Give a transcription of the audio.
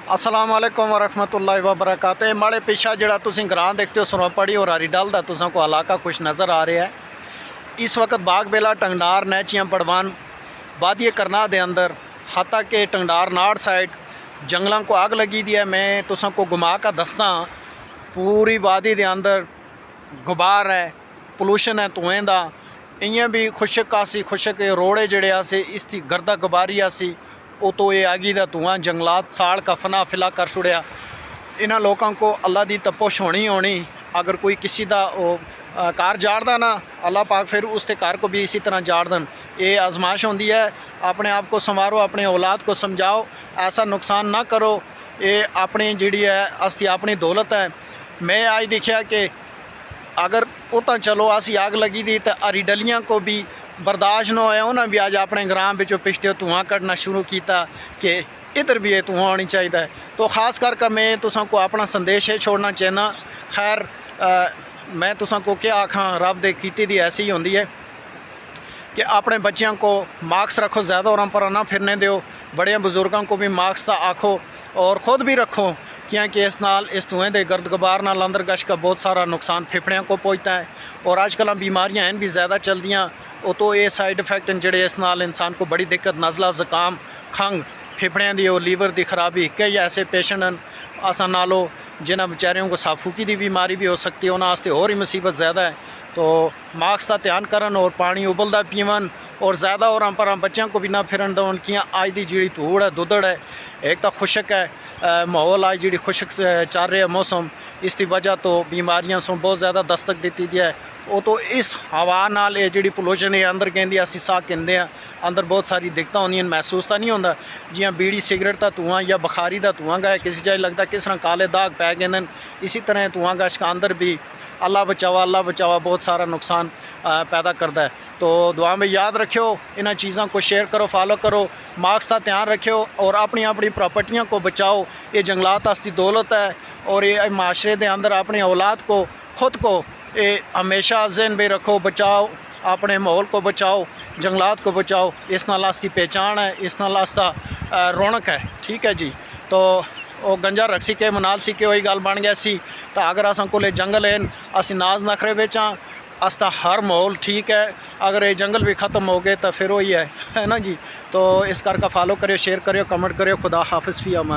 अस्सलाम वालेकुम वरहमतुल्लाहि वबरकातुहू। माड़े पिछा जड़ा तुसीं ग्रां देखते हो सरपड़ी और हरी डल का तुसां को इलाका कुछ नज़र आ रहा है। इस वक्त बाग बेला टंगडार नैचियाँ बड़वान वादी करनाह दे अंदर हता के टंगडार नाड़ साइड जंगलों को आग लगी दी है। मैं तुसां को घुमा कर दसदा पूरी वादी दे अंदर गुबार है, पोलूशन है धुएँ का। इं भी खुशक आसी खुशक रोड़े जड़े आसे इसकी गर्दा गुबारी आसी वो तो ये आगी का धुआं जंगलात साड़ का फना फिला कर छुड़िया। इन्होंने लोगों को अल्लाह की तपोश होनी होनी। अगर कोई किसी का कार जाड़दा ना अल्लाह पाक फिर उसके घर को भी इसी तरह जाड़ दन। ये आजमाइश होती है। अपने आप को संवारो, अपने औलाद को समझाओ, ऐसा नुकसान ना करो। ये अपनी जी है अस्ती अपनी दौलत है। मैं आज देखा कि अगर उतना चलो असी आग लगी दी तो हरी डलियाँ को भी बर्दाश्त न होया। उन्हें भी अज अपने ग्राम बिचों पिछले धुआं कढ़ना शुरू किया कि इधर भी ये धुआं होनी चाहिए। तो खास करके मैं तुसां को अपना संदेश है छोड़ना चाहना। खैर मैं तुसां को क्या आखां, रब दे कीती दी ऐसी ही होंदी है कि अपने बच्चों को मास्क रखो, ज़्यादा और पर ना फिरने दो। बड़े बुजुर्गों को भी मास्क आखो और ख़ुद भी रखो, क्योंकि इस नाल इस धुएँ के गर्द गुबार नाल अंदर गश का बहुत सारा नुकसान फेफड़ियों को पहुँचता है। और आजकल बीमारियाँ हैं भी ज़्यादा चल दियाँ। वो तो ये साइड इफेक्ट जड़े इस नाल इंसान को बड़ी दिक्कत, नज़ला, ज़ुकाम, खंघ, फेफड़ियाँ की और लीवर की खराबी। कई ऐसे पेशेंट हैं असा नालों जिन्हें बेचारियों को साफूकी की बीमारी भी हो सकती है। उन्होंने होर ही मुसीबत ज़्यादा है। तो मास्क का ध्यान करन और पानी उबलता पीवन और ज़्यादा और पर बच्चों को भी ना फिरन दवन। कि अज की जी धूड़ है, दुदड़ है, एक तो खुशक है माहौल, आज जी खुशक चल रहा है मौसम, इसकी वजह तो बीमारियां सो बहुत ज़्यादा दस्तक दी दी है। वो तो इस हवा नाल ये जी पोलूशन है अंदर कहते असी साह कहते हैं, अंदर बहुत सारी दिक्कत होंदियां। महसूस तो नहीं होता जियां बीड़ी सिगरेट का धुआं या बुखारी का धुआं गा किसी जगह लगता किस तरह काले दाग पै गए। इसी तरह धुआं गश का अंदर भी अल्लाह बचावा बहुत सारा नुकसान पैदा करता है। तो दुआ में याद रखियो, इन चीज़ों को शेयर करो, फॉलो करो, मास्क का ध्यान रखियो और अपनी अपनी प्रॉपर्टियों को बचाओ। ये जंगलात आस्ती दौलत है और ये माशरे के अंदर अपनी औलाद को, खुद को ये हमेशा ज़हन में रखो, बचाओ, अपने माहौल को बचाओ, जंगलात को बचाओ। इस नाल आस्ती पहचान है, इस नाल आस्ता रौनक है। ठीक है जी। तो वो गंजा रख सीके मनाल सीके वही गल बन गया सी। तो अगर अस को जंगल हैं असी नाज नखरे बेचा अस्ता हर माहौल ठीक है। अगर ये जंगल भी ख़त्म हो गए तो फिर वही है ना जी। तो इस करके फॉलो करियो, शेयर करियो, कमेंट करियो। खुदा हाफिज़ फी अमान।